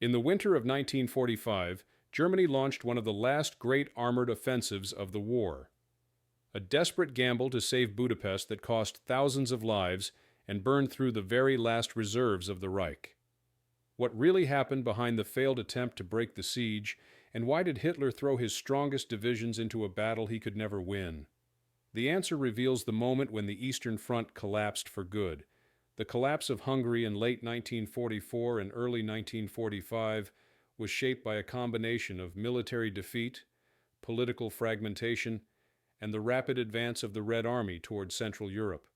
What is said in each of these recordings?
In the winter of 1945, Germany launched one of the last great armored offensives of the war. A desperate gamble to save Budapest that cost thousands of lives and burned through the very last reserves of the Reich. What really happened behind the failed attempt to break the siege, and why did Hitler throw his strongest divisions into a battle he could never win? The answer reveals the moment when the Eastern Front collapsed for good. The collapse of Hungary in late 1944 and early 1945 was shaped by a combination of military defeat, political fragmentation, and the rapid advance of the Red Army toward Central Europe.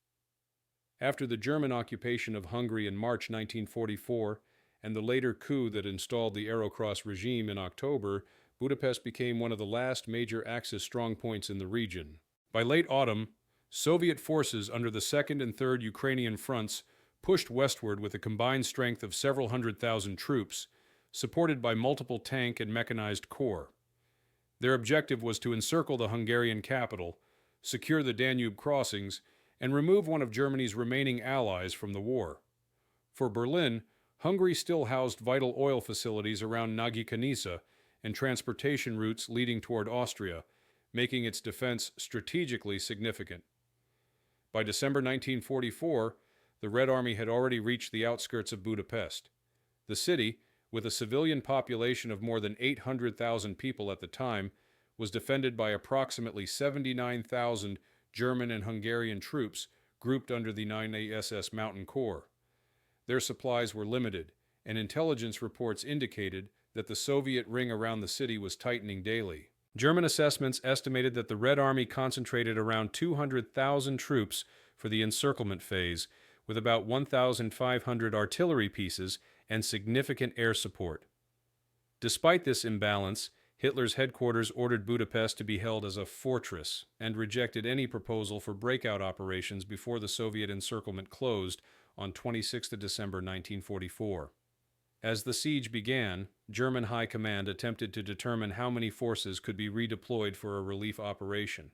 After the German occupation of Hungary in March 1944 and the later coup that installed the Eurocross regime in October, Budapest became one of the last major Axis strongpoints in the region. By late autumn, Soviet forces under the 2nd and 3rd Ukrainian fronts pushed westward with a combined strength of several 100,000 troops, supported by multiple tank and mechanized corps. Their objective was to encircle the Hungarian capital, secure the Danube crossings, and remove one of Germany's remaining allies from the war. For Berlin, Hungary still housed vital oil facilities around Nagy Kanisa and transportation routes leading toward Austria, making its defense strategically significant. By December 1944, the Red Army had already reached the outskirts of Budapest. The city, with a civilian population of more than 800,000 people at the time, was defended by approximately 79,000 German and Hungarian troops grouped under the 9th SS Mountain Corps. Their supplies were limited, and intelligence reports indicated that the Soviet ring around the city was tightening daily. German assessments estimated that the Red Army concentrated around 200,000 troops for the encirclement phase, with about 1,500 artillery pieces and significant air support. Despite this imbalance, Hitler's headquarters ordered Budapest to be held as a fortress and rejected any proposal for breakout operations before the Soviet encirclement closed on 26 December 1944. As the siege began, German High Command attempted to determine how many forces could be redeployed for a relief operation.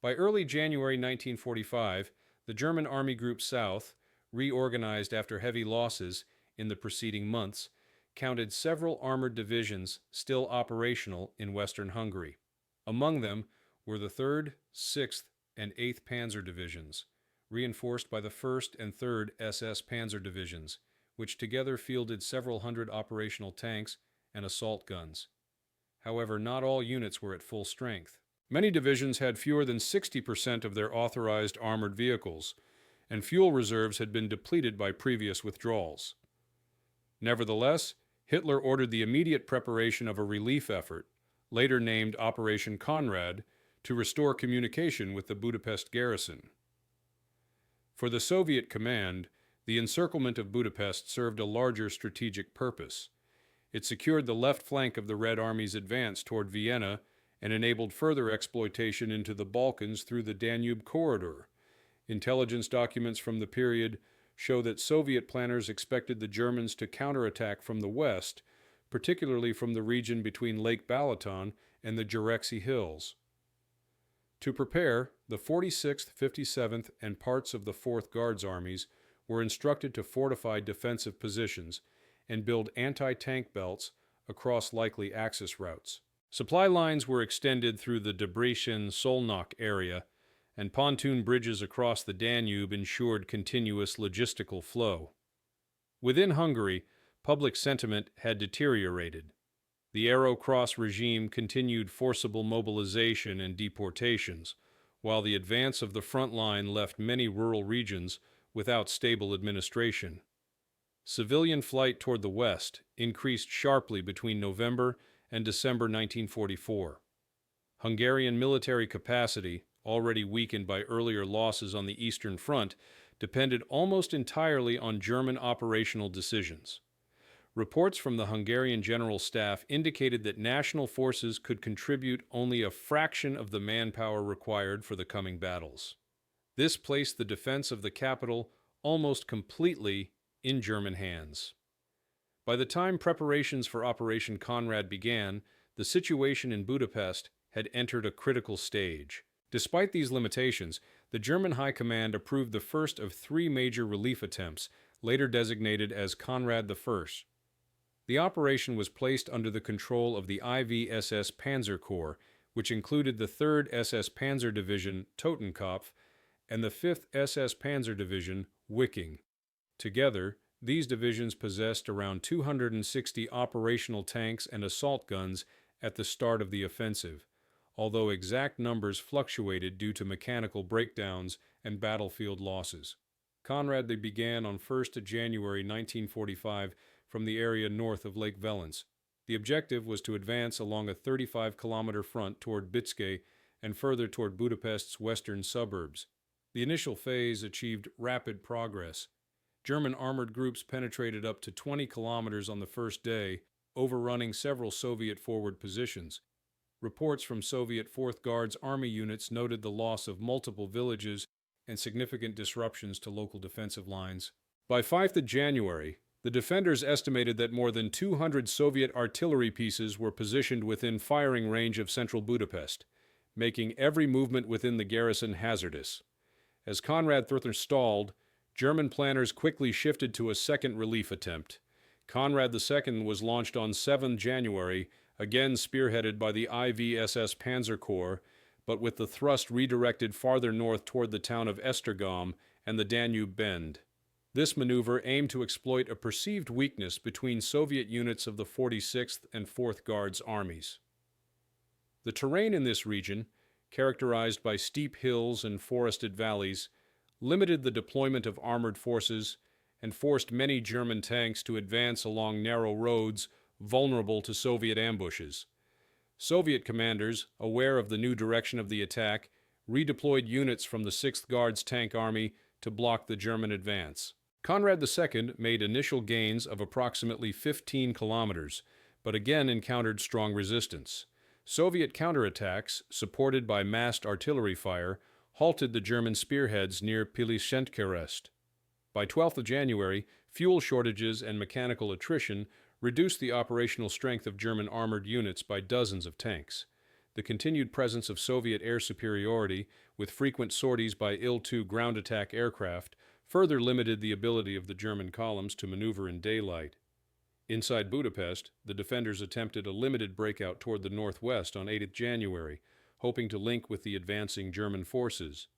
By early January 1945, the German Army Group South, reorganized after heavy losses in the preceding months, counted several armored divisions still operational in western Hungary. Among them were the 3rd, 6th, and 8th Panzer Divisions, reinforced by the 1st and 3rd SS Panzer Divisions, which together fielded several hundred operational tanks and assault guns. However, not all units were at full strength. Many divisions had fewer than 60% of their authorized armored vehicles, and fuel reserves had been depleted by previous withdrawals. Nevertheless, Hitler ordered the immediate preparation of a relief effort, later named Operation Konrad, to restore communication with the Budapest garrison. For the Soviet command, the encirclement of Budapest served a larger strategic purpose. It secured the left flank of the Red Army's advance toward Vienna and enabled further exploitation into the Balkans through the Danube corridor. Intelligence documents from the period show that Soviet planners expected the Germans to counterattack from the west, particularly from the region between Lake Balaton and the Jureksi Hills. To prepare, the 46th, 57th, and parts of the 4th Guards armies were instructed to fortify defensive positions and build anti-tank belts across likely Axis routes. Supply lines were extended through the Debrecen-Szolnok area, and pontoon bridges across the Danube ensured continuous logistical flow. Within Hungary, public sentiment had deteriorated. The Eurocross regime continued forcible mobilization and deportations, while the advance of the front line left many rural regions without stable administration. Civilian flight toward the west increased sharply between November and December 1944. Hungarian military capacity, already weakened by earlier losses on the Eastern Front, depended almost entirely on German operational decisions. Reports from the Hungarian General Staff indicated that national forces could contribute only a fraction of the manpower required for the coming battles. This placed the defense of the capital almost completely in German hands. By the time preparations for Operation Conrad began, the situation in Budapest had entered a critical stage. Despite these limitations, the German High Command approved the first of 3 major relief attempts, later designated as Conrad III. The operation was placed under the control of the IV-SS Panzer Corps, which included the 3rd SS Panzer Division Totenkopf and the 5th SS Panzer Division Wiking. Together, these divisions possessed around 260 operational tanks and assault guns at the start of the offensive, although exact numbers fluctuated due to mechanical breakdowns and battlefield losses. Conrad III began on 1st January 1945 from the area north of Lake Velence. The objective was to advance along a 35-kilometer front toward Bitske and further toward Budapest's western suburbs. The initial phase achieved rapid progress. German armored groups penetrated up to 20 kilometers on the first day, overrunning several Soviet forward positions. Reports from Soviet 4th Guards Army units noted the loss of multiple villages and significant disruptions to local defensive lines. By 5th January, the defenders estimated that more than 200 Soviet artillery pieces were positioned within firing range of central Budapest, making every movement within the garrison hazardous. As Conrad III stalled, German planners quickly shifted to a second relief attempt. Conrad II was launched on 7 January, again spearheaded by the IV-SS Panzer Corps, but with the thrust redirected farther north toward the town of Esztergom and the Danube Bend. This maneuver aimed to exploit a perceived weakness between Soviet units of the 46th and 4th Guards armies. The terrain in this region, characterized by steep hills and forested valleys, limited the deployment of armored forces and forced many German tanks to advance along narrow roads vulnerable to Soviet ambushes. Soviet commanders, aware of the new direction of the attack, redeployed units from the 6th Guards Tank Army to block the German advance. Conrad II made initial gains of approximately 15 kilometers, but again encountered strong resistance. Soviet counterattacks, supported by massed artillery fire, halted the German spearheads near Pilisentkerest. By 12th January, fuel shortages and mechanical attrition reduced the operational strength of German armored units by dozens of tanks. The continued presence of Soviet air superiority, with frequent sorties by Il-2 ground attack aircraft, further limited the ability of the German columns to maneuver in daylight. Inside Budapest, the defenders attempted a limited breakout toward the northwest on 8 January, hoping to link with the advancing German forces.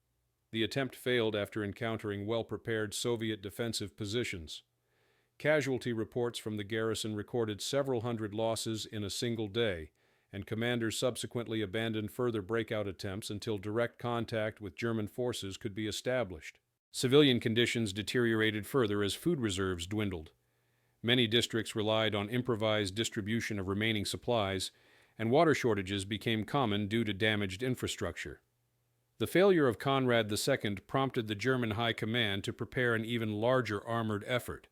The attempt failed after encountering well-prepared Soviet defensive positions. Casualty reports from the garrison recorded several hundred losses in a single day, and commanders subsequently abandoned further breakout attempts until direct contact with German forces could be established. Civilian conditions deteriorated further as food reserves dwindled. Many districts relied on improvised distribution of remaining supplies, and water shortages became common due to damaged infrastructure. The failure of Conrad II prompted the German High Command to prepare an even larger armored effort.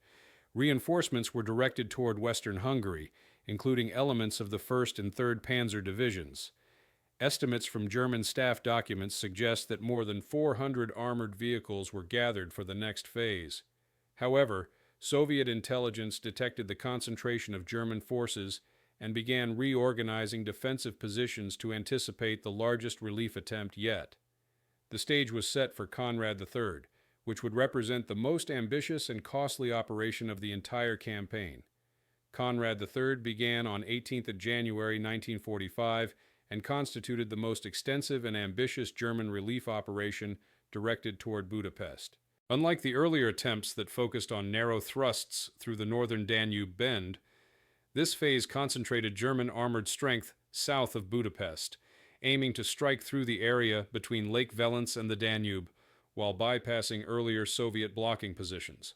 Reinforcements were directed toward western Hungary, including elements of the 1st and 3rd Panzer Divisions. Estimates from German staff documents suggest that more than 400 armored vehicles were gathered for the next phase. However, Soviet intelligence detected the concentration of German forces and began reorganizing defensive positions to anticipate the largest relief attempt yet. The stage was set for Conrad III, which would represent the most ambitious and costly operation of the entire campaign. Conrad III began on 18 January 1945 and constituted the most extensive and ambitious German relief operation directed toward Budapest. Unlike the earlier attempts that focused on narrow thrusts through the northern Danube Bend, this phase concentrated German armored strength south of Budapest, aiming to strike through the area between Lake Velence and the Danube, while bypassing earlier Soviet blocking positions.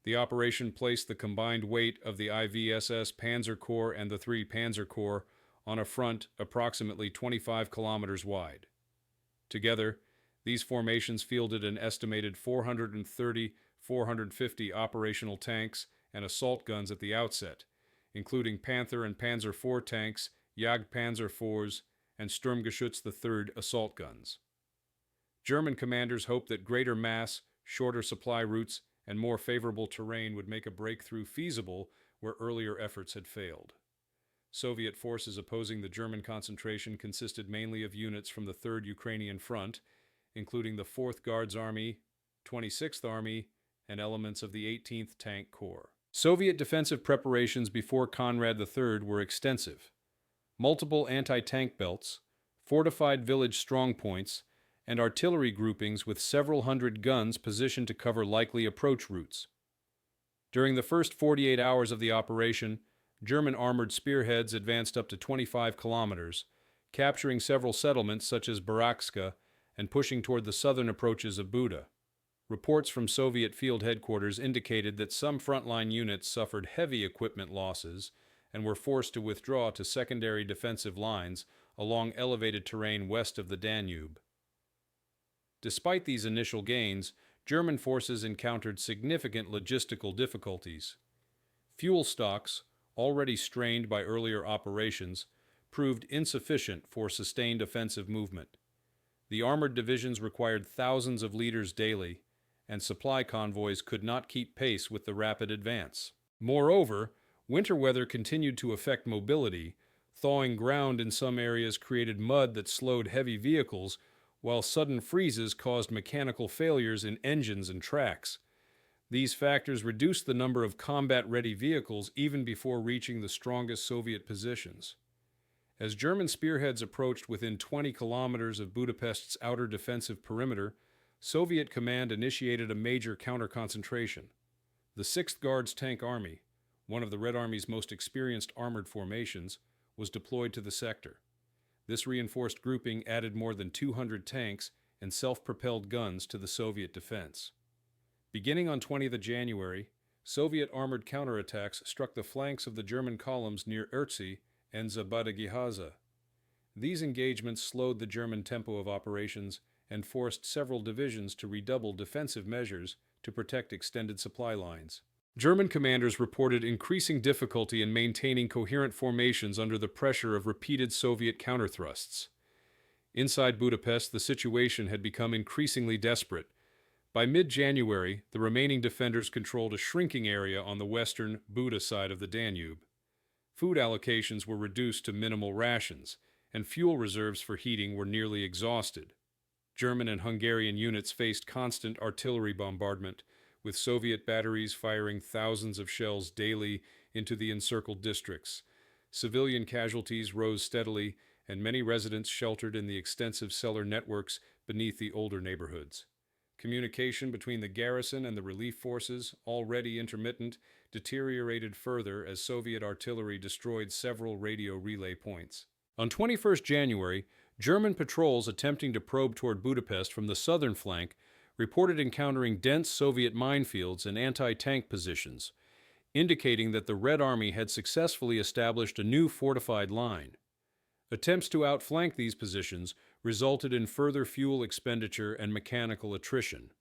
The operation placed the combined weight of the IV-SS Panzer Corps and the 3 Panzer Corps on a front approximately 25 kilometers wide. Together, these formations fielded an estimated 430-450 operational tanks and assault guns at the outset, including Panther and Panzer IV tanks, Jagdpanzer IVs, and Sturmgeschütz III assault guns. German commanders hoped that greater mass, shorter supply routes, and more favorable terrain would make a breakthrough feasible where earlier efforts had failed. Soviet forces opposing the German concentration consisted mainly of units from the 3rd Ukrainian Front, including the 4th Guards Army, 26th Army, and elements of the 18th Tank Corps. Soviet defensive preparations before Conrad III were extensive. Multiple anti-tank belts, fortified village strongpoints, and artillery groupings with several hundred guns positioned to cover likely approach routes. During the first 48 hours of the operation, German armored spearheads advanced up to 25 kilometers, capturing several settlements such as Barakska and pushing toward the southern approaches of Buda. Reports from Soviet field headquarters indicated that some frontline units suffered heavy equipment losses and were forced to withdraw to secondary defensive lines along elevated terrain west of the Danube. Despite these initial gains, German forces encountered significant logistical difficulties. Fuel stocks, already strained by earlier operations, proved insufficient for sustained offensive movement. The armored divisions required thousands of liters daily, and supply convoys could not keep pace with the rapid advance. Moreover, winter weather continued to affect mobility. Thawing ground in some areas created mud that slowed heavy vehicles, while sudden freezes caused mechanical failures in engines and tracks. These factors reduced the number of combat-ready vehicles even before reaching the strongest Soviet positions. As German spearheads approached within 20 kilometers of Budapest's outer defensive perimeter, Soviet command initiated a major counter-concentration. The 6th Guards Tank Army, one of the Red Army's most experienced armored formations, was deployed to the sector. This reinforced grouping added more than 200 tanks and self-propelled guns to the Soviet defense. Beginning on 20th January, Soviet armored counterattacks struck the flanks of the German columns near Erzi and Zabadagihaza. These engagements slowed the German tempo of operations and forced several divisions to redouble defensive measures to protect extended supply lines. German commanders reported increasing difficulty in maintaining coherent formations under the pressure of repeated Soviet counterthrusts. Inside Budapest, the situation had become increasingly desperate. By mid-January, the remaining defenders controlled a shrinking area on the western Buda side of the Danube. Food allocations were reduced to minimal rations, and fuel reserves for heating were nearly exhausted. German and Hungarian units faced constant artillery bombardment, with Soviet batteries firing thousands of shells daily into the encircled districts. Civilian casualties rose steadily, and many residents sheltered in the extensive cellar networks beneath the older neighborhoods. Communication between the garrison and the relief forces, already intermittent, deteriorated further as Soviet artillery destroyed several radio relay points. On 21st January, German patrols attempting to probe toward Budapest from the southern flank reported encountering dense Soviet minefields and anti-tank positions, indicating that the Red Army had successfully established a new fortified line. Attempts to outflank these positions resulted in further fuel expenditure and mechanical attrition.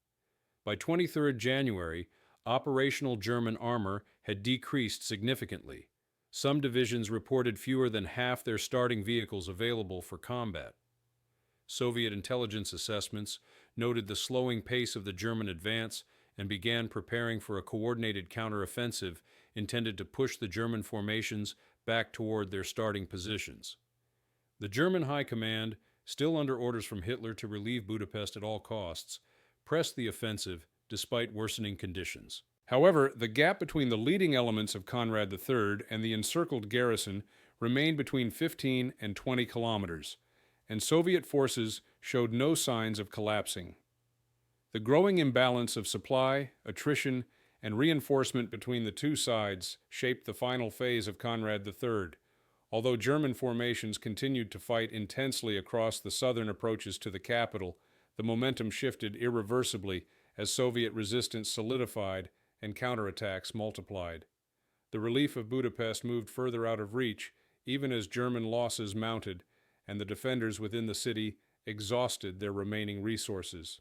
By 23rd January, operational German armor had decreased significantly. Some divisions reported fewer than half their starting vehicles available for combat. Soviet intelligence assessments noted the slowing pace of the German advance and began preparing for a coordinated counteroffensive intended to push the German formations back toward their starting positions. The German High Command, still under orders from Hitler to relieve Budapest at all costs, pressed the offensive despite worsening conditions. However, the gap between the leading elements of Conrad III and the encircled garrison remained between 15 and 20 kilometers, and Soviet forces showed no signs of collapsing. The growing imbalance of supply, attrition, and reinforcement between the two sides shaped the final phase of Conrad III. Although German formations continued to fight intensely across the southern approaches to the capital, the momentum shifted irreversibly as Soviet resistance solidified and counterattacks multiplied. The relief of Budapest moved further out of reach, even as German losses mounted, and the defenders within the city exhausted their remaining resources.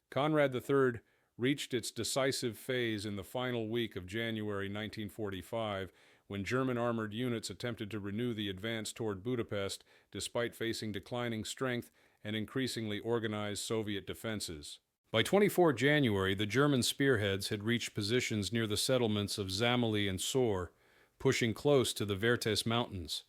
Conrad III reached its decisive phase in the final week of January 1945, when German armored units attempted to renew the advance toward Budapest despite facing declining strength and increasingly organized Soviet defenses. By 24 January, the German spearheads had reached positions near the settlements of Zamoli and Sor, pushing close to the Vertes Mountains.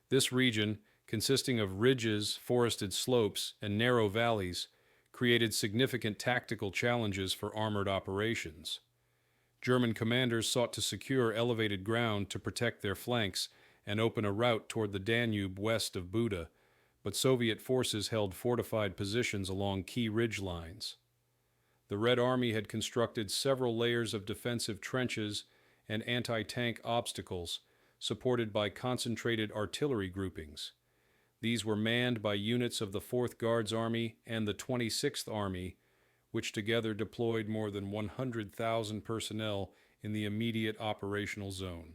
This region, consisting of ridges, forested slopes, and narrow valleys, created significant tactical challenges for armored operations. German commanders sought to secure elevated ground to protect their flanks and open a route toward the Danube west of Buda, but Soviet forces held fortified positions along key ridge lines. The Red Army had constructed several layers of defensive trenches and anti-tank obstacles, supported by concentrated artillery groupings. These were manned by units of the 4th Guards Army and the 26th Army, which together deployed more than 100,000 personnel in the immediate operational zone.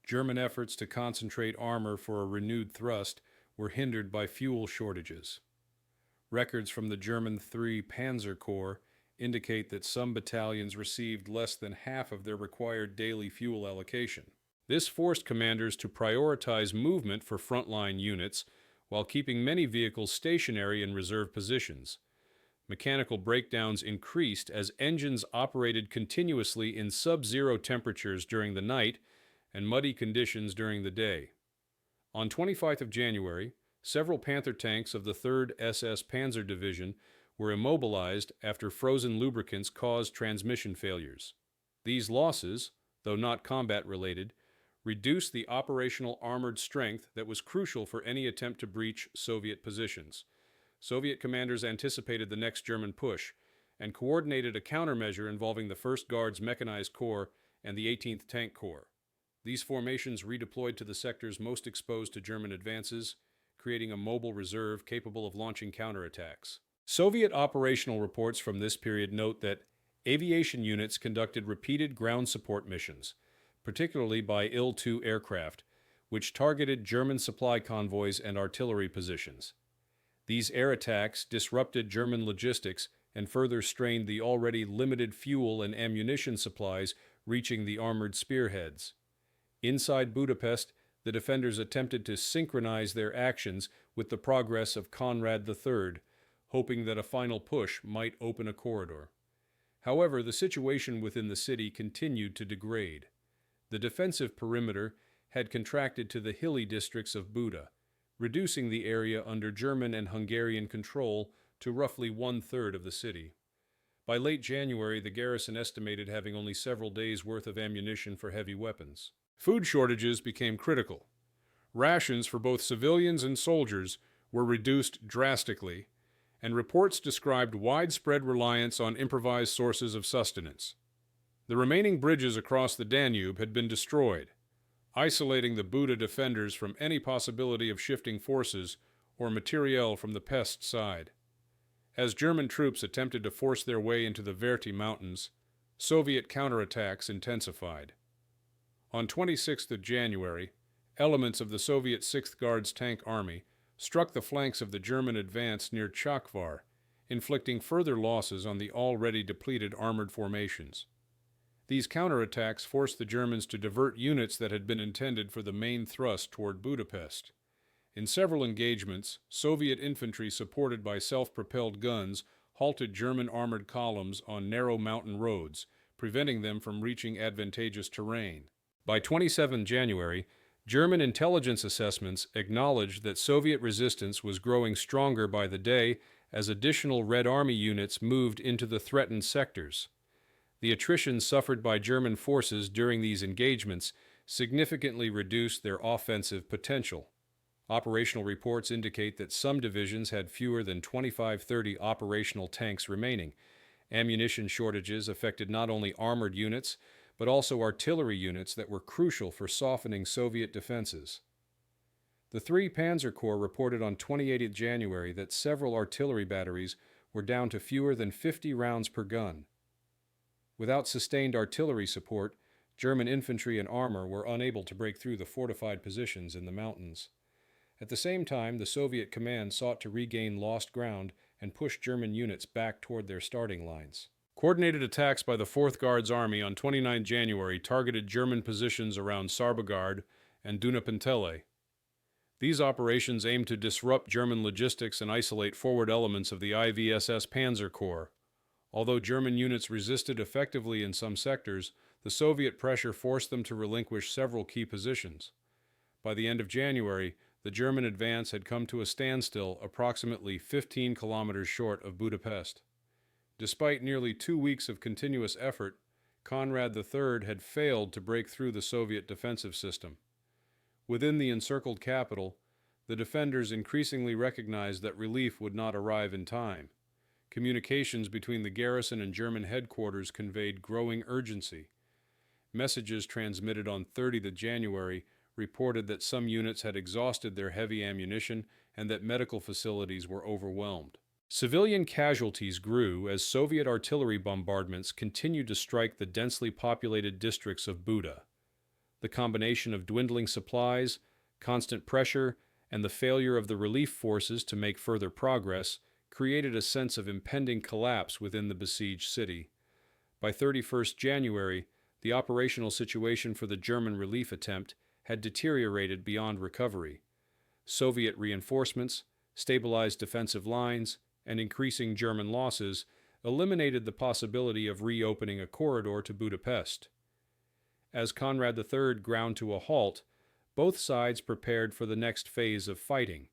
German efforts to concentrate armor for a renewed thrust were hindered by fuel shortages. Records from the German III Panzer Corps indicate that some battalions received less than half of their required daily fuel allocation. This forced commanders to prioritize movement for frontline units while keeping many vehicles stationary in reserve positions. Mechanical breakdowns increased as engines operated continuously in sub-zero temperatures during the night and muddy conditions during the day. On 25th of January, several Panther tanks of the 3rd SS Panzer Division were immobilized after frozen lubricants caused transmission failures. These losses, though not combat-related, reduced the operational armored strength that was crucial for any attempt to breach Soviet positions. Soviet commanders anticipated the next German push and coordinated a countermeasure involving the 1st Guards Mechanized Corps and the 18th Tank Corps. These formations redeployed to the sectors most exposed to German advances, creating a mobile reserve capable of launching counterattacks. Soviet operational reports from this period note that aviation units conducted repeated ground support missions, particularly by Il-2 aircraft, which targeted German supply convoys and artillery positions. These air attacks disrupted German logistics and further strained the already limited fuel and ammunition supplies reaching the armored spearheads. Inside Budapest, the defenders attempted to synchronize their actions with the progress of Conrad III, hoping that a final push might open a corridor. However, the situation within the city continued to degrade. The defensive perimeter had contracted to the hilly districts of Buda, reducing the area under German and Hungarian control to roughly 1/3 of the city. By late January, the garrison estimated having only several days' worth of ammunition for heavy weapons. Food shortages became critical. Rations for both civilians and soldiers were reduced drastically, and reports described widespread reliance on improvised sources of sustenance. The remaining bridges across the Danube had been destroyed, isolating the Buda defenders from any possibility of shifting forces or materiel from the Pest side. As German troops attempted to force their way into the Verti Mountains, Soviet counterattacks intensified. On 26th of January, elements of the Soviet 6th Guards Tank Army struck the flanks of the German advance near Chakvar, inflicting further losses on the already depleted armored formations. These counterattacks forced the Germans to divert units that had been intended for the main thrust toward Budapest. In several engagements, Soviet infantry supported by self-propelled guns halted German armored columns on narrow mountain roads, preventing them from reaching advantageous terrain. By 27 January, German intelligence assessments acknowledged that Soviet resistance was growing stronger by the day as additional Red Army units moved into the threatened sectors. The attrition suffered by German forces during these engagements significantly reduced their offensive potential. Operational reports indicate that some divisions had fewer than 25-30 operational tanks remaining. Ammunition shortages affected not only armored units, but also artillery units that were crucial for softening Soviet defenses. The 3 Panzer Corps reported on 28 January that several artillery batteries were down to fewer than 50 rounds per gun. Without sustained artillery support, German infantry and armor were unable to break through the fortified positions in the mountains. At the same time, the Soviet command sought to regain lost ground and push German units back toward their starting lines. Coordinated attacks by the 4th Guards Army on 29 January targeted German positions around Sarbogard and Dunapentele. These operations aimed to disrupt German logistics and isolate forward elements of the IVSS Panzer Corps. Although German units resisted effectively in some sectors, the Soviet pressure forced them to relinquish several key positions. By the end of January, the German advance had come to a standstill approximately 15 kilometers short of Budapest. Despite nearly 2 weeks of continuous effort, Conrad III had failed to break through the Soviet defensive system. Within the encircled capital, the defenders increasingly recognized that relief would not arrive in time. Communications between the garrison and German headquarters conveyed growing urgency. Messages transmitted on 30th January reported that some units had exhausted their heavy ammunition and that medical facilities were overwhelmed. Civilian casualties grew as Soviet artillery bombardments continued to strike the densely populated districts of Buda. The combination of dwindling supplies, constant pressure, and the failure of the relief forces to make further progress created a sense of impending collapse within the besieged city. By 31st January, the operational situation for the German relief attempt had deteriorated beyond recovery. Soviet reinforcements, stabilized defensive lines, and increasing German losses eliminated the possibility of reopening a corridor to Budapest. As Conrad III ground to a halt, both sides prepared for the next phase of fighting.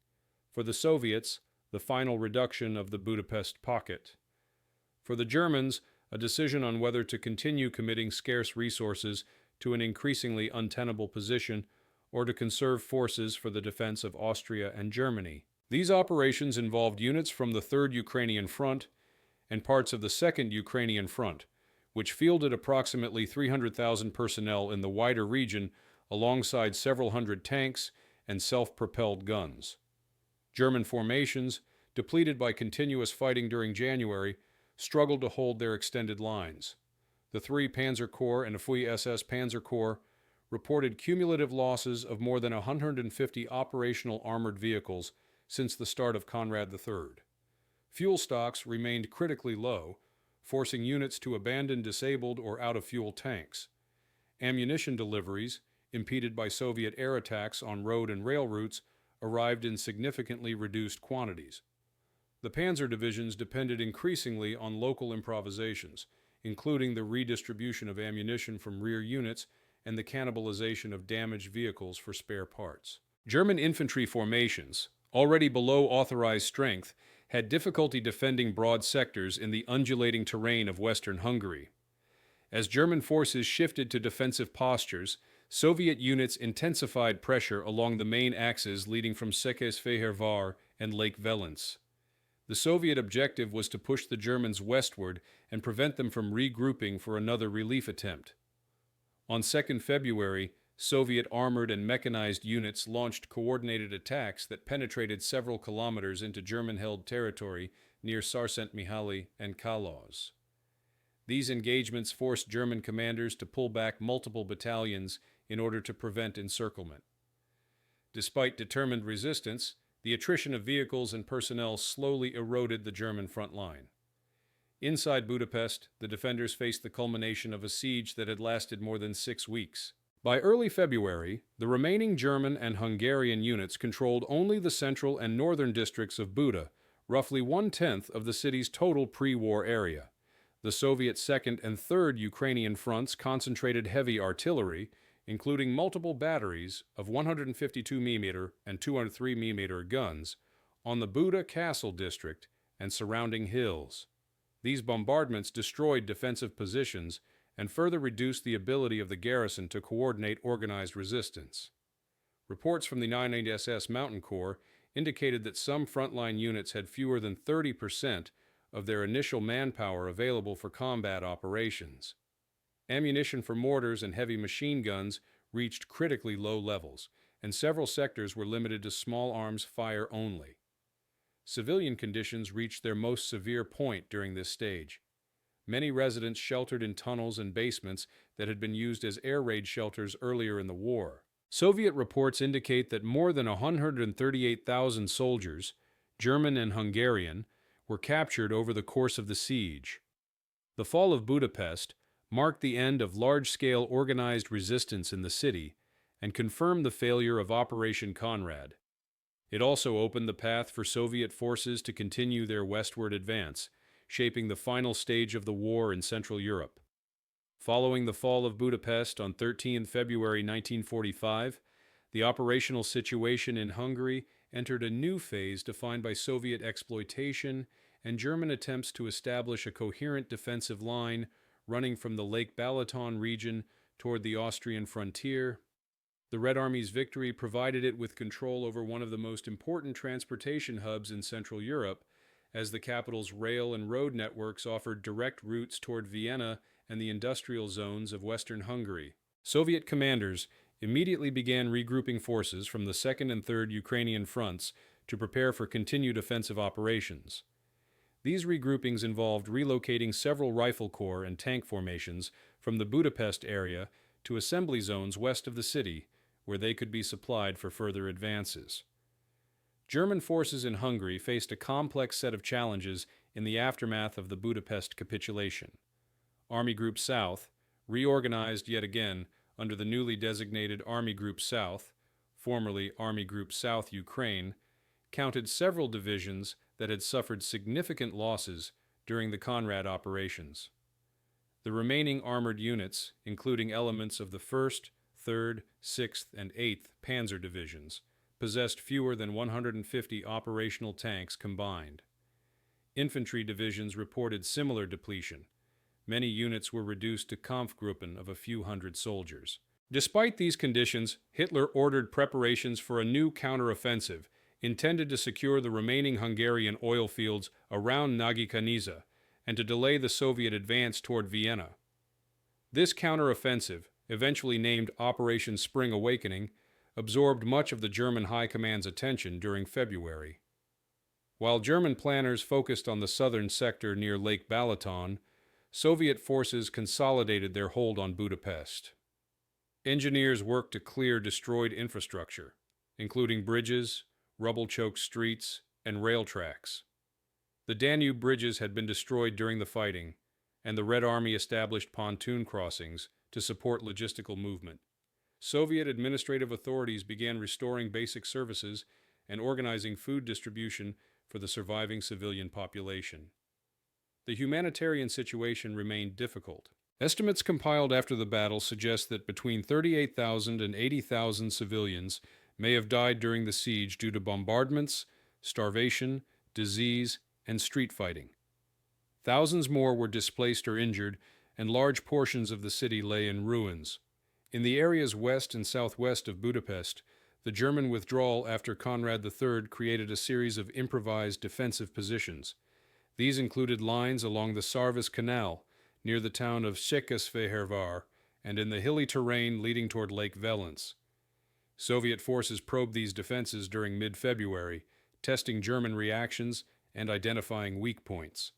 For the Soviets, the final reduction of the Budapest pocket. For the Germans, a decision on whether to continue committing scarce resources to an increasingly untenable position or to conserve forces for the defense of Austria and Germany. These operations involved units from the 3rd Ukrainian Front and parts of the 2nd Ukrainian Front, which fielded approximately 300,000 personnel in the wider region alongside several hundred tanks and self-propelled guns. German formations, depleted by continuous fighting during January, struggled to hold their extended lines. The 3 Panzer Corps and Afui SS Panzer Corps reported cumulative losses of more than 150 operational armored vehicles since the start of Conrad III. Fuel stocks remained critically low, forcing units to abandon disabled or out-of-fuel tanks. Ammunition deliveries, impeded by Soviet air attacks on road and rail routes, arrived in significantly reduced quantities. The panzer divisions depended increasingly on local improvisations, including the redistribution of ammunition from rear units and the cannibalization of damaged vehicles for spare parts. German infantry formations, already below authorized strength, had difficulty defending broad sectors in the undulating terrain of western Hungary. As German forces shifted to defensive postures, Soviet units intensified pressure along the main axes leading from Székesfehérvár and Lake Velence. The Soviet objective was to push the Germans westward and prevent them from regrouping for another relief attempt. On 2nd February, Soviet armored and mechanized units launched coordinated attacks that penetrated several kilometers into German-held territory near Sarcent-Mihaly and Kalos. These engagements forced German commanders to pull back multiple battalions in order to prevent encirclement. Despite determined resistance, the attrition of vehicles and personnel slowly eroded the German front line. Inside Budapest, the defenders faced the culmination of a siege that had lasted more than 6 weeks. By early February, the remaining German and Hungarian units controlled only the central and northern districts of Buda, roughly 1/10 of the city's total pre-war area. The Soviet 2nd and 3rd Ukrainian fronts concentrated heavy artillery, including multiple batteries of 152 mm and 203 mm guns, on the Buda Castle district and surrounding hills. These bombardments destroyed defensive positions and further reduced the ability of the garrison to coordinate organized resistance. Reports from the 9th SS Mountain Corps indicated that some frontline units had fewer than 30% of their initial manpower available for combat operations. Ammunition for mortars and heavy machine guns reached critically low levels, and several sectors were limited to small arms fire only. Civilian conditions reached their most severe point during this stage. Many residents sheltered in tunnels and basements that had been used as air raid shelters earlier in the war. Soviet reports indicate that more than 138,000 soldiers, German and Hungarian, were captured over the course of the siege. The fall of Budapest marked the end of large-scale organized resistance in the city and confirmed the failure of Operation Conrad. It also opened the path for Soviet forces to continue their westward advance, shaping the final stage of the war in Central Europe. Following the fall of Budapest on 13 February 1945, the operational situation in Hungary entered a new phase defined by Soviet exploitation and German attempts to establish a coherent defensive line running from the Lake Balaton region toward the Austrian frontier. The Red Army's victory provided it with control over one of the most important transportation hubs in Central Europe, as the capital's rail and road networks offered direct routes toward Vienna and the industrial zones of Western Hungary. Soviet commanders immediately began regrouping forces from the 2nd and 3rd Ukrainian fronts to prepare for continued offensive operations. These regroupings involved relocating several rifle corps and tank formations from the Budapest area to assembly zones west of the city, where they could be supplied for further advances. German forces in Hungary faced a complex set of challenges in the aftermath of the Budapest capitulation. Army Group South, reorganized yet again under the newly designated Army Group South, formerly Army Group South Ukraine, counted several divisions that had suffered significant losses during the Conrad operations. The remaining armored units, including elements of the 1st, 3rd, 6th, and 8th Panzer Divisions, possessed fewer than 150 operational tanks combined. Infantry divisions reported similar depletion. Many units were reduced to Kampfgruppen of a few hundred soldiers. Despite these conditions, Hitler ordered preparations for a new counteroffensive, intended to secure the remaining Hungarian oil fields around Nagy Kanizsa and to delay the Soviet advance toward Vienna. This counteroffensive, eventually named Operation Spring Awakening, absorbed much of the German High Command's attention during February. While German planners focused on the southern sector near Lake Balaton, Soviet forces consolidated their hold on Budapest. Engineers worked to clear destroyed infrastructure, including bridges, rubble-choked streets, and rail tracks. The Danube bridges had been destroyed during the fighting, and the Red Army established pontoon crossings to support logistical movement. Soviet administrative authorities began restoring basic services and organizing food distribution for the surviving civilian population. The humanitarian situation remained difficult. Estimates compiled after the battle suggest that between 38,000 and 80,000 civilians may have died during the siege due to bombardments, starvation, disease, and street fighting. Thousands more were displaced or injured, and large portions of the city lay in ruins. In the areas west and southwest of Budapest, the German withdrawal after Conrad III created a series of improvised defensive positions. These included lines along the Sarvis Canal, near the town of Székesfehérvár, and in the hilly terrain leading toward Lake Velence. Soviet forces probed these defenses during mid-February, testing German reactions and identifying weak points.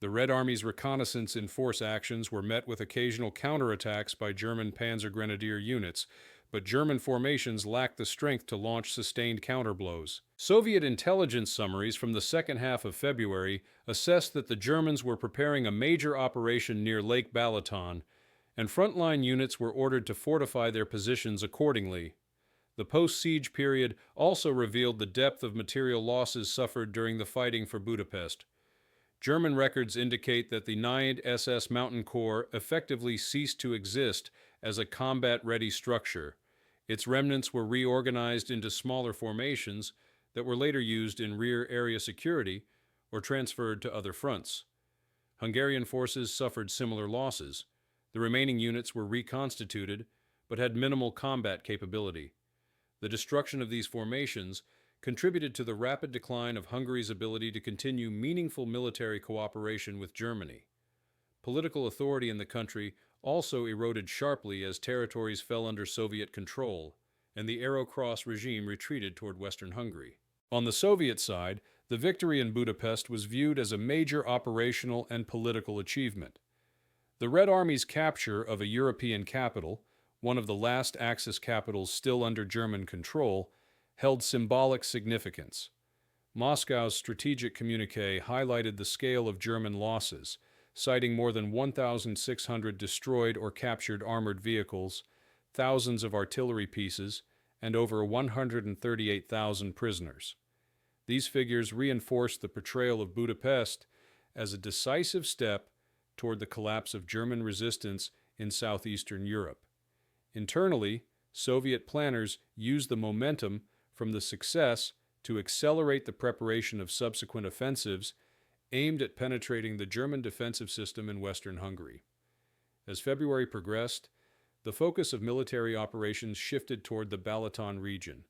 The Red Army's reconnaissance and force actions were met with occasional counterattacks by German Panzer Grenadier units, but German formations lacked the strength to launch sustained counterblows. Soviet intelligence summaries from the second half of February assessed that the Germans were preparing a major operation near Lake Balaton, and frontline units were ordered to fortify their positions accordingly. The post-siege period also revealed the depth of material losses suffered during the fighting for Budapest. German records indicate that the 9th SS Mountain Corps effectively ceased to exist as a combat-ready structure. Its remnants were reorganized into smaller formations that were later used in rear area security or transferred to other fronts. Hungarian forces suffered similar losses. The remaining units were reconstituted, but had minimal combat capability. The destruction of these formations contributed to the rapid decline of Hungary's ability to continue meaningful military cooperation with Germany. Political authority in the country also eroded sharply as territories fell under Soviet control, and the Arrow Cross regime retreated toward Western Hungary. On the Soviet side, the victory in Budapest was viewed as a major operational and political achievement. The Red Army's capture of a European capital, one of the last Axis capitals still under German control, held symbolic significance. Moscow's strategic communique highlighted the scale of German losses, citing more than 1,600 destroyed or captured armored vehicles, thousands of artillery pieces, and over 138,000 prisoners. These figures reinforced the portrayal of Budapest as a decisive step toward the collapse of German resistance in southeastern Europe. Internally, Soviet planners used the momentum from the success to accelerate the preparation of subsequent offensives aimed at penetrating the German defensive system in Western Hungary. As February progressed, the focus of military operations shifted toward the Balaton region,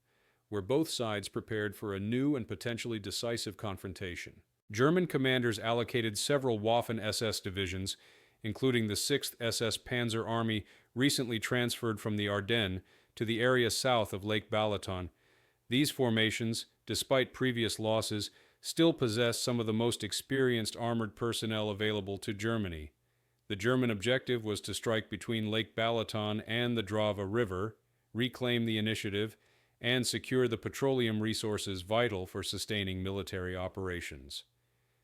where both sides prepared for a new and potentially decisive confrontation. German commanders allocated several Waffen-SS divisions, including the 6th SS Panzer Army recently transferred from the Ardennes to the area south of Lake Balaton. These formations, despite previous losses, still possess some of the most experienced armored personnel available to Germany. The German objective was to strike between Lake Balaton and the Drava River, reclaim the initiative, and secure the petroleum resources vital for sustaining military operations.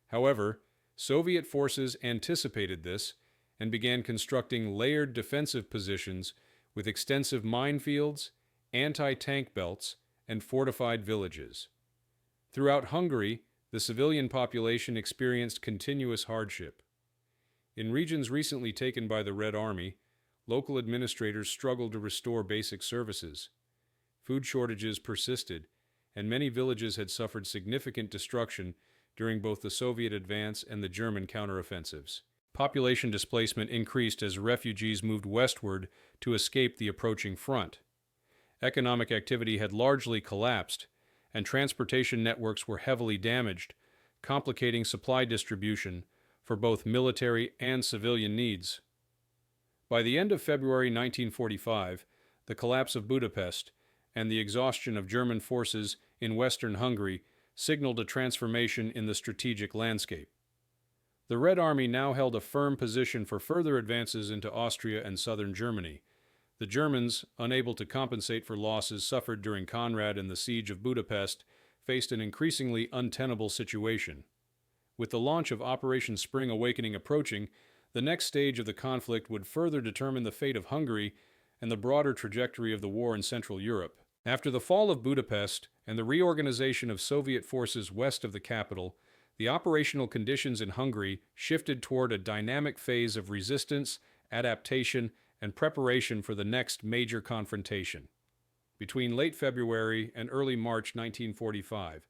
However, Soviet forces anticipated this and began constructing layered defensive positions with extensive minefields, anti-tank belts, and fortified villages. Throughout Hungary, the civilian population experienced continuous hardship. In regions recently taken by the Red Army, local administrators struggled to restore basic services. Food shortages persisted, and many villages had suffered significant destruction during both the Soviet advance and the German counteroffensives. Population displacement increased as refugees moved westward to escape the approaching front. Economic activity had largely collapsed, and transportation networks were heavily damaged, complicating supply distribution for both military and civilian needs. By the end of February 1945, the collapse of Budapest and the exhaustion of German forces in western Hungary signaled a transformation in the strategic landscape. The Red Army now held a firm position for further advances into Austria and southern Germany. The Germans, unable to compensate for losses suffered during Conrad and the siege of Budapest, faced an increasingly untenable situation. With the launch of Operation Spring Awakening approaching, the next stage of the conflict would further determine the fate of Hungary and the broader trajectory of the war in Central Europe. After the fall of Budapest and the reorganization of Soviet forces west of the capital, the operational conditions in Hungary shifted toward a dynamic phase of resistance, adaptation, and preparation for the next major confrontation. Between late February and early March 1945,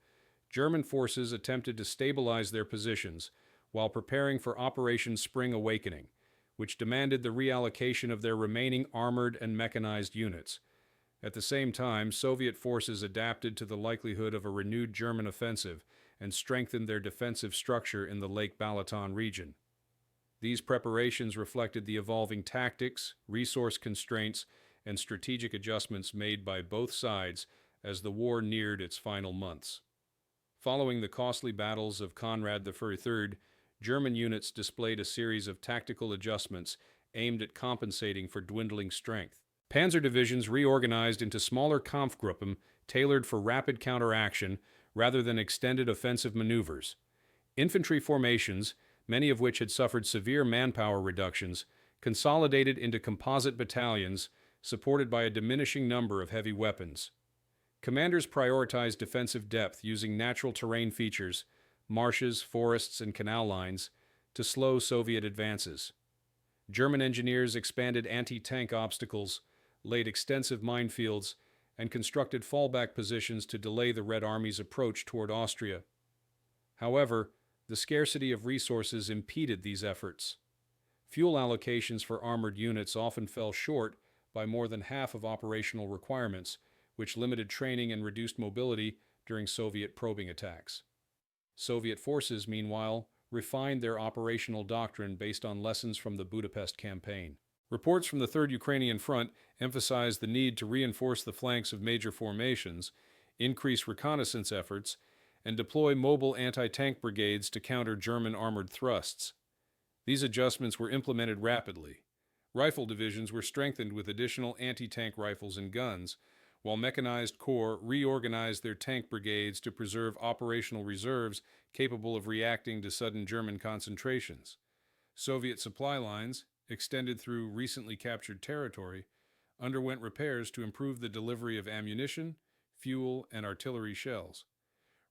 German forces attempted to stabilize their positions while preparing for Operation Spring Awakening, which demanded the reallocation of their remaining armored and mechanized units. At the same time, Soviet forces adapted to the likelihood of a renewed German offensive and strengthened their defensive structure in the Lake Balaton region. These preparations reflected the evolving tactics, resource constraints, and strategic adjustments made by both sides as the war neared its final months. Following the costly battles of Conrad III, German units displayed a series of tactical adjustments aimed at compensating for dwindling strength. Panzer divisions reorganized into smaller Kampfgruppen tailored for rapid counteraction rather than extended offensive maneuvers. Infantry formations, many of which had suffered severe manpower reductions, consolidated into composite battalions supported by a diminishing number of heavy weapons. Commanders prioritized defensive depth using natural terrain features, marshes, forests, and canal lines to slow Soviet advances. German engineers expanded anti-tank obstacles, laid extensive minefields, and constructed fallback positions to delay the Red Army's approach toward Austria. However, the scarcity of resources impeded these efforts. Fuel allocations for armored units often fell short by more than half of operational requirements, which limited training and reduced mobility during Soviet probing attacks. Soviet forces, meanwhile, refined their operational doctrine based on lessons from the Budapest campaign. Reports from the Third Ukrainian Front emphasized the need to reinforce the flanks of major formations, increase reconnaissance efforts, and deploy mobile anti-tank brigades to counter German armored thrusts. These adjustments were implemented rapidly. Rifle divisions were strengthened with additional anti-tank rifles and guns, while mechanized corps reorganized their tank brigades to preserve operational reserves capable of reacting to sudden German concentrations. Soviet supply lines, extended through recently captured territory, underwent repairs to improve the delivery of ammunition, fuel, and artillery shells.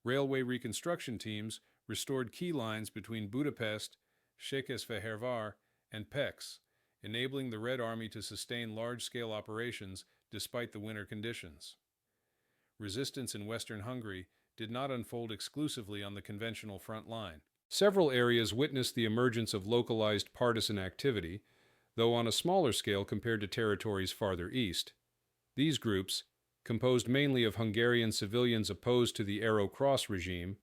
Railway reconstruction teams restored key lines between Budapest, Székesfehérvár, and Pécs, enabling the Red Army to sustain large-scale operations despite the winter conditions. Resistance in western Hungary did not unfold exclusively on the conventional front line. Several areas witnessed the emergence of localized partisan activity. though on a smaller scale compared to territories farther east. These groups, composed mainly of Hungarian civilians opposed to the Arrow Cross regime,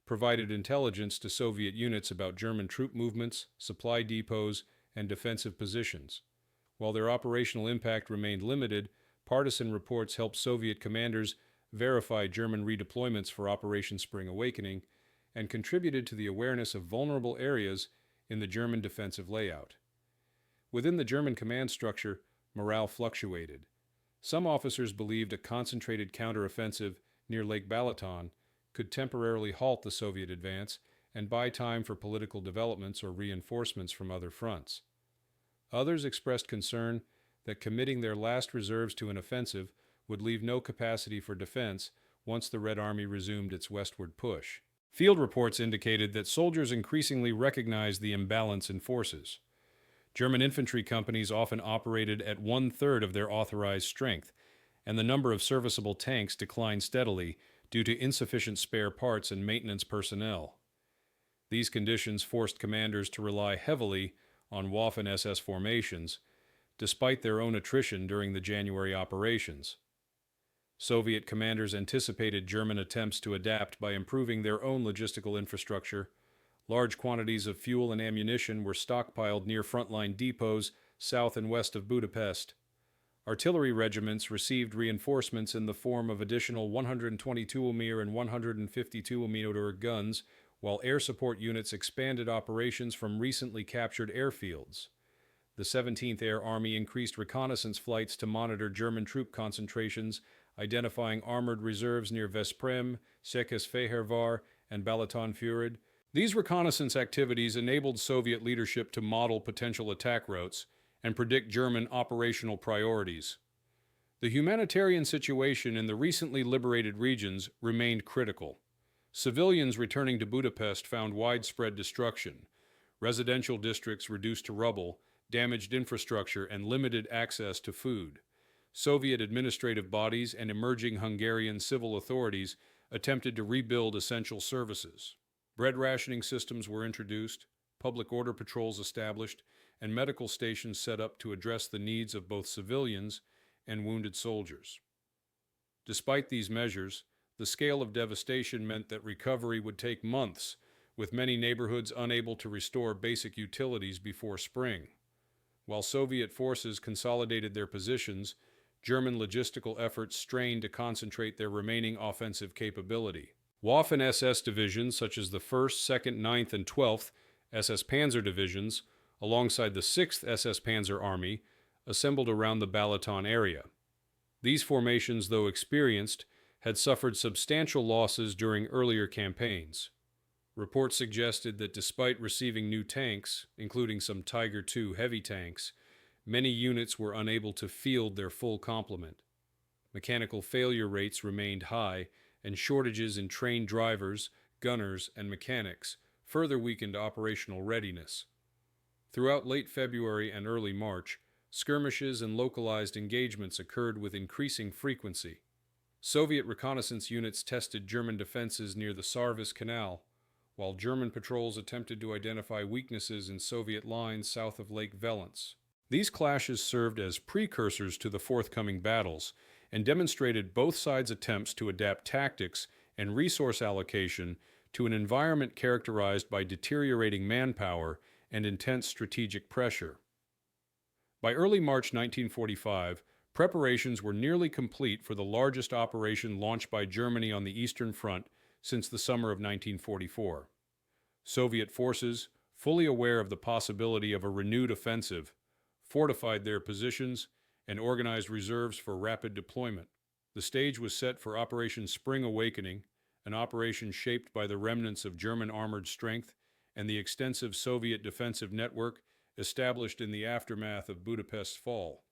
provided intelligence to Soviet units about German troop movements, supply depots, and defensive positions. While their operational impact remained limited, partisan reports helped Soviet commanders verify German redeployments for Operation Spring Awakening and contributed to the awareness of vulnerable areas in the German defensive layout. Within the German command structure, morale fluctuated. Some officers believed a concentrated counteroffensive near Lake Balaton could temporarily halt the Soviet advance and buy time for political developments or reinforcements from other fronts. Others expressed concern that committing their last reserves to an offensive would leave no capacity for defense once the Red Army resumed its westward push. Field reports indicated that soldiers increasingly recognized the imbalance in forces. German infantry companies often operated at one-third of their authorized strength, and the number of serviceable tanks declined steadily due to insufficient spare parts and maintenance personnel. These conditions forced commanders to rely heavily on Waffen-SS formations, despite their own attrition during the January operations. Soviet commanders anticipated German attempts to adapt by improving their own logistical infrastructure. Large quantities of fuel and ammunition were stockpiled near frontline depots south and west of Budapest. Artillery regiments received reinforcements in the form of additional 122 mm and 152 mm guns, while air support units expanded operations from recently captured airfields. The 17th Air Army increased reconnaissance flights to monitor German troop concentrations, identifying armored reserves near Veszprém, Székesfehérvár, and Balatonfüred. These reconnaissance activities enabled Soviet leadership to model potential attack routes and predict German operational priorities. The humanitarian situation in the recently liberated regions remained critical. Civilians returning to Budapest found widespread destruction. Residential districts reduced to rubble, damaged infrastructure, and limited access to food. Soviet administrative bodies and emerging Hungarian civil authorities attempted to rebuild essential services. Bread rationing systems were introduced, public order patrols established, and medical stations set up to address the needs of both civilians and wounded soldiers. Despite these measures, the scale of devastation meant that recovery would take months, with many neighborhoods unable to restore basic utilities before spring. While Soviet forces consolidated their positions, German logistical efforts strained to concentrate their remaining offensive capability. Waffen-SS divisions such as the 1st, 2nd, 9th, and 12th SS Panzer divisions, alongside the 6th SS Panzer Army, assembled around the Balaton area. These formations, though experienced, had suffered substantial losses during earlier campaigns. Reports suggested that despite receiving new tanks, including some Tiger II heavy tanks, many units were unable to field their full complement. Mechanical failure rates remained high, and shortages in trained drivers, gunners, and mechanics further weakened operational readiness. Throughout late February and early March, skirmishes and localized engagements occurred with increasing frequency. Soviet reconnaissance units tested German defenses near the Sarvis Canal, while German patrols attempted to identify weaknesses in Soviet lines south of Lake Velence. These clashes served as precursors to the forthcoming battles and demonstrated both sides' attempts to adapt tactics and resource allocation to an environment characterized by deteriorating manpower and intense strategic pressure. By early March 1945, preparations were nearly complete for the largest operation launched by Germany on the Eastern Front since the summer of 1944. Soviet forces, fully aware of the possibility of a renewed offensive, fortified their positions and organized reserves for rapid deployment. The stage was set for Operation Spring Awakening, an operation shaped by the remnants of German armored strength and the extensive Soviet defensive network established in the aftermath of Budapest's fall.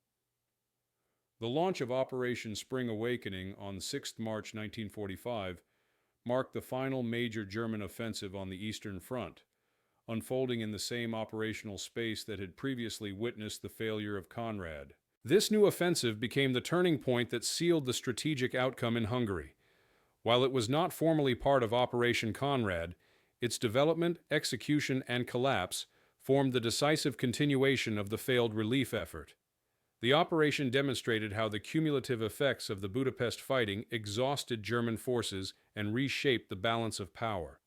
The launch of Operation Spring Awakening on 6 March 1945 marked the final major German offensive on the Eastern Front, unfolding in the same operational space that had previously witnessed the failure of Konrad. This new offensive became the turning point that sealed the strategic outcome in Hungary. While it was not formally part of Operation Conrad, its development, execution, and collapse formed the decisive continuation of the failed relief effort. The operation demonstrated how the cumulative effects of the Budapest fighting exhausted German forces and reshaped the balance of power.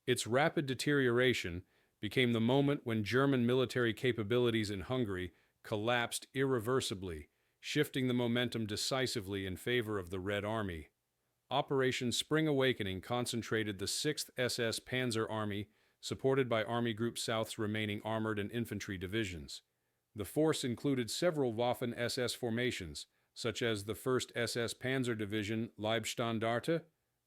Its rapid deterioration became the moment when German military capabilities in Hungary collapsed irreversibly, shifting the momentum decisively in favor of the Red Army. Operation Spring Awakening concentrated the 6th SS Panzer Army, supported by Army Group South's remaining armored and infantry divisions. The force included several Waffen-SS formations, such as the 1st SS Panzer Division Leibstandarte,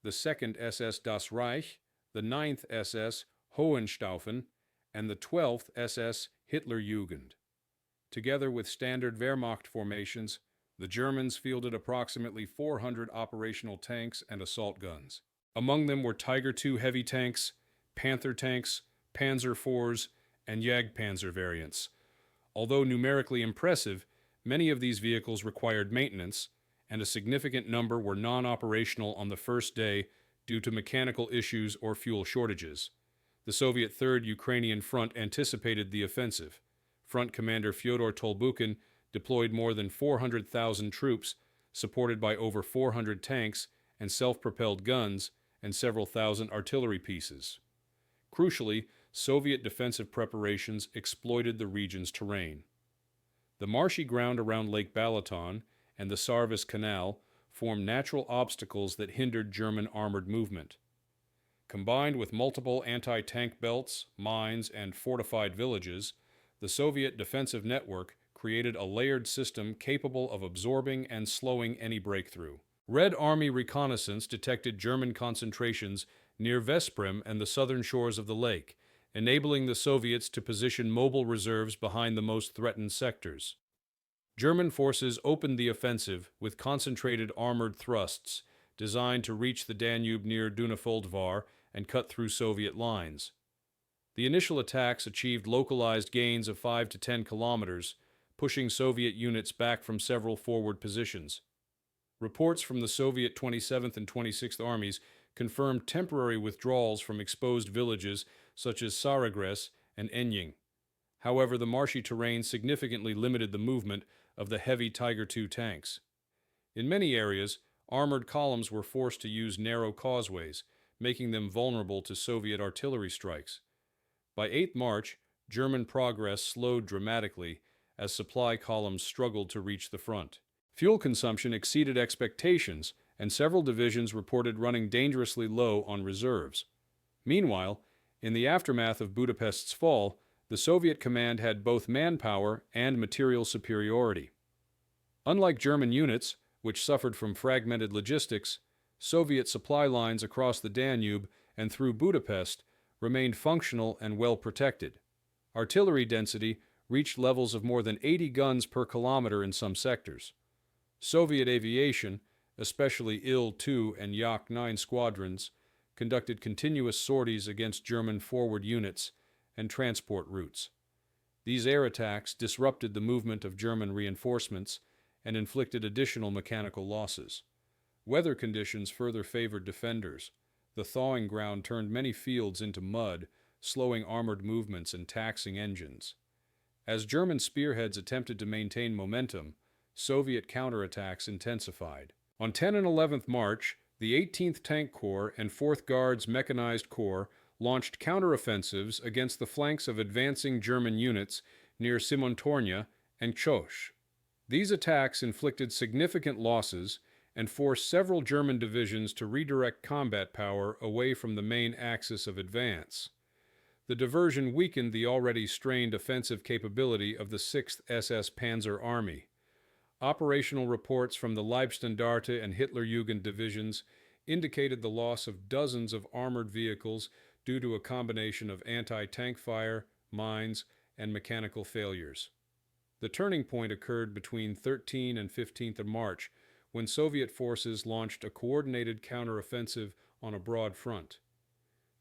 the 2nd SS Das Reich, the 9th SS Hohenstaufen, and the 12th SS Hitlerjugend. Together with standard Wehrmacht formations, the Germans fielded approximately 400 operational tanks and assault guns. Among them were Tiger II heavy tanks, Panther tanks, Panzer IVs, and Jagdpanzer variants. Although numerically impressive, many of these vehicles required maintenance, and a significant number were non-operational on the first day due to mechanical issues or fuel shortages. The Soviet Third Ukrainian Front anticipated the offensive. Front Commander Fyodor Tolbukin deployed more than 400,000 troops, supported by over 400 tanks and self-propelled guns and several thousand artillery pieces. Crucially, Soviet defensive preparations exploited the region's terrain. The marshy ground around Lake Balaton and the Sarvis Canal formed natural obstacles that hindered German armored movement. Combined with multiple anti-tank belts, mines, and fortified villages, the Soviet defensive network created a layered system capable of absorbing and slowing any breakthrough. Red Army reconnaissance detected German concentrations near Veszprém and the southern shores of the lake, enabling the Soviets to position mobile reserves behind the most threatened sectors. German forces opened the offensive with concentrated armored thrusts designed to reach the Danube near Dunafoldvar and cut through Soviet lines. The initial attacks achieved localized gains of 5 to 10 kilometers, pushing Soviet units back from several forward positions. Reports from the Soviet 27th and 26th Armies confirmed temporary withdrawals from exposed villages such as Saragres and Enying. However, the marshy terrain significantly limited the movement of the heavy Tiger II tanks. In many areas, armored columns were forced to use narrow causeways, making them vulnerable to Soviet artillery strikes. By 8 March, German progress slowed dramatically as supply columns struggled to reach the front. Fuel consumption exceeded expectations, and several divisions reported running dangerously low on reserves. Meanwhile, in the aftermath of Budapest's fall, the Soviet command had both manpower and material superiority. Unlike German units, which suffered from fragmented logistics, Soviet supply lines across the Danube and through Budapest remained functional and well protected. Artillery density reached levels of more than 80 guns per kilometer in some sectors. Soviet aviation, especially Il-2 and Yak-9 squadrons, conducted continuous sorties against German forward units and transport routes. These air attacks disrupted the movement of German reinforcements and inflicted additional mechanical losses. Weather conditions further favored defenders. The thawing ground turned many fields into mud, slowing armored movements and taxing engines. As German spearheads attempted to maintain momentum, Soviet counterattacks intensified. On 10 and 11th March, the 18th Tank Corps and 4th Guards Mechanized Corps launched counteroffensives against the flanks of advancing German units near Simontornia and Chosh. These attacks inflicted significant losses and forced several German divisions to redirect combat power away from the main axis of advance. The diversion weakened the already strained offensive capability of the 6th SS Panzer Army. Operational reports from the Leibstandarte and Hitlerjugend divisions indicated the loss of dozens of armored vehicles due to a combination of anti-tank fire, mines, and mechanical failures. The turning point occurred between 13 and 15th of March, when Soviet forces launched a coordinated counteroffensive on a broad front.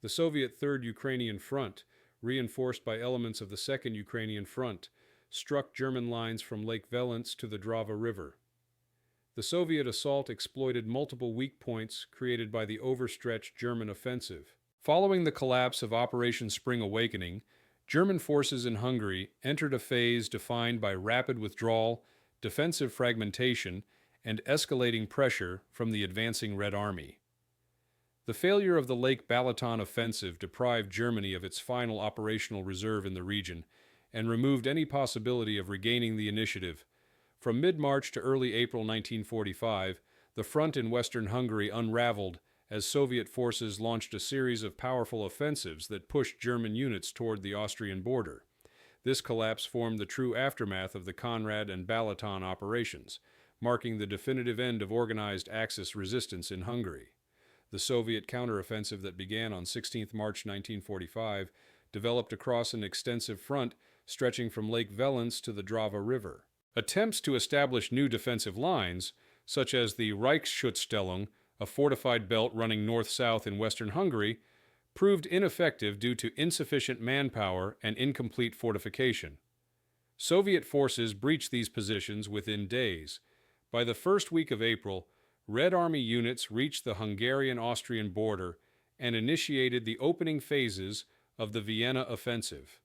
The Soviet Third Ukrainian Front, reinforced by elements of the Second Ukrainian Front, struck German lines from Lake Velence to the Drava River. The Soviet assault exploited multiple weak points created by the overstretched German offensive. Following the collapse of Operation Spring Awakening, German forces in Hungary entered a phase defined by rapid withdrawal, defensive fragmentation, and escalating pressure from the advancing Red Army. The failure of the Lake Balaton offensive deprived Germany of its final operational reserve in the region and removed any possibility of regaining the initiative. From mid-March to early April 1945, the front in western Hungary unraveled as Soviet forces launched a series of powerful offensives that pushed German units toward the Austrian border. This collapse formed the true aftermath of the Konrad and Balaton operations, marking the definitive end of organized Axis resistance in Hungary. The Soviet counteroffensive that began on 16 March 1945 developed across an extensive front stretching from Lake Velence to the Drava River. Attempts to establish new defensive lines, such as the Reichsschutzstellung, a fortified belt running north-south in western Hungary, proved ineffective due to insufficient manpower and incomplete fortification. Soviet forces breached these positions within days. By the first week of April, Red Army units reached the Hungarian-Austrian border and initiated the opening phases of the Vienna offensive.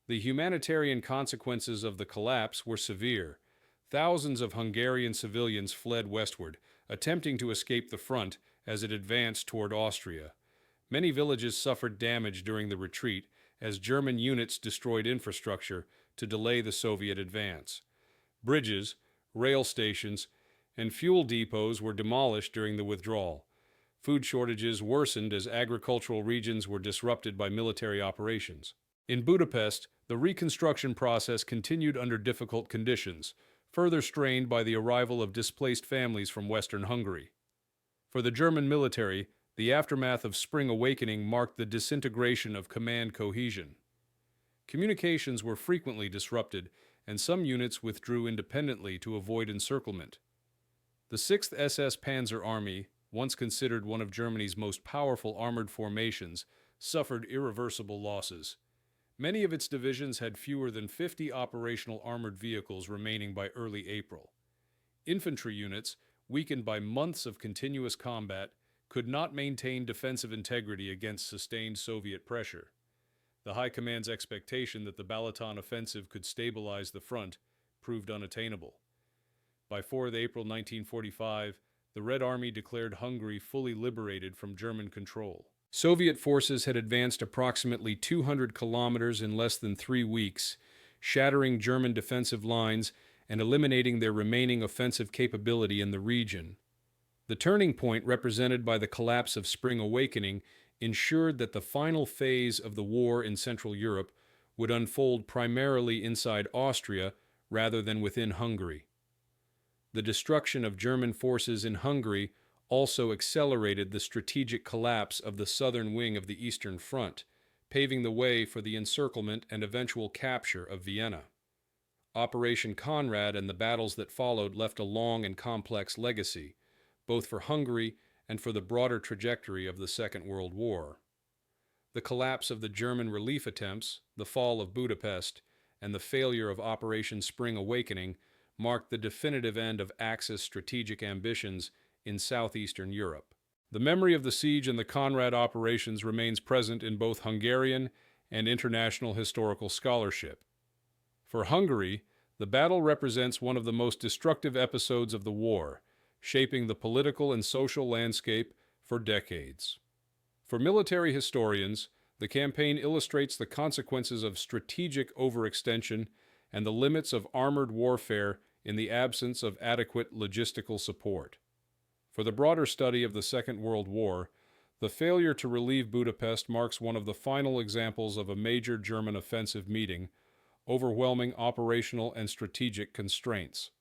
The humanitarian consequences of the collapse were severe. Thousands of Hungarian civilians fled westward, attempting to escape the front as it advanced toward Austria. Many villages suffered damage during the retreat as German units destroyed infrastructure to delay the Soviet advance. Bridges, rail stations, and fuel depots were demolished during the withdrawal. Food shortages worsened as agricultural regions were disrupted by military operations. In Budapest, the reconstruction process continued under difficult conditions, further strained by the arrival of displaced families from western Hungary. For the German military, the aftermath of Spring Awakening marked the disintegration of command cohesion. Communications were frequently disrupted, and some units withdrew independently to avoid encirclement. The 6th SS Panzer Army, once considered one of Germany's most powerful armored formations, suffered irreversible losses. Many of its divisions had fewer than 50 operational armored vehicles remaining by early April. Infantry units, weakened by months of continuous combat, could not maintain defensive integrity against sustained Soviet pressure. The High Command's expectation that the Balaton offensive could stabilize the front proved unattainable. By 4 April 1945, the Red Army declared Hungary fully liberated from German control. Soviet forces had advanced approximately 200 kilometers in less than 3 weeks, shattering German defensive lines and eliminating their remaining offensive capability in the region. The turning point represented by the collapse of Spring Awakening ensured that the final phase of the war in Central Europe would unfold primarily inside Austria rather than within Hungary. The destruction of German forces in Hungary also accelerated the strategic collapse of the southern wing of the Eastern Front, paving the way for the encirclement and eventual capture of Vienna. Operation Conrad and the battles that followed left a long and complex legacy, both for Hungary and for the broader trajectory of the Second World War. The collapse of the German relief attempts, the fall of Budapest, and the failure of Operation Spring Awakening marked the definitive end of Axis strategic ambitions in southeastern Europe. The memory of the siege and the Conrad operations remains present in both Hungarian and international historical scholarship. For Hungary, the battle represents one of the most destructive episodes of the war, shaping the political and social landscape for decades. For military historians, the campaign illustrates the consequences of strategic overextension and the limits of armored warfare in the absence of adequate logistical support. For the broader study of the Second World War, the failure to relieve Budapest marks one of the final examples of a major German offensive meeting overwhelming operational and strategic constraints.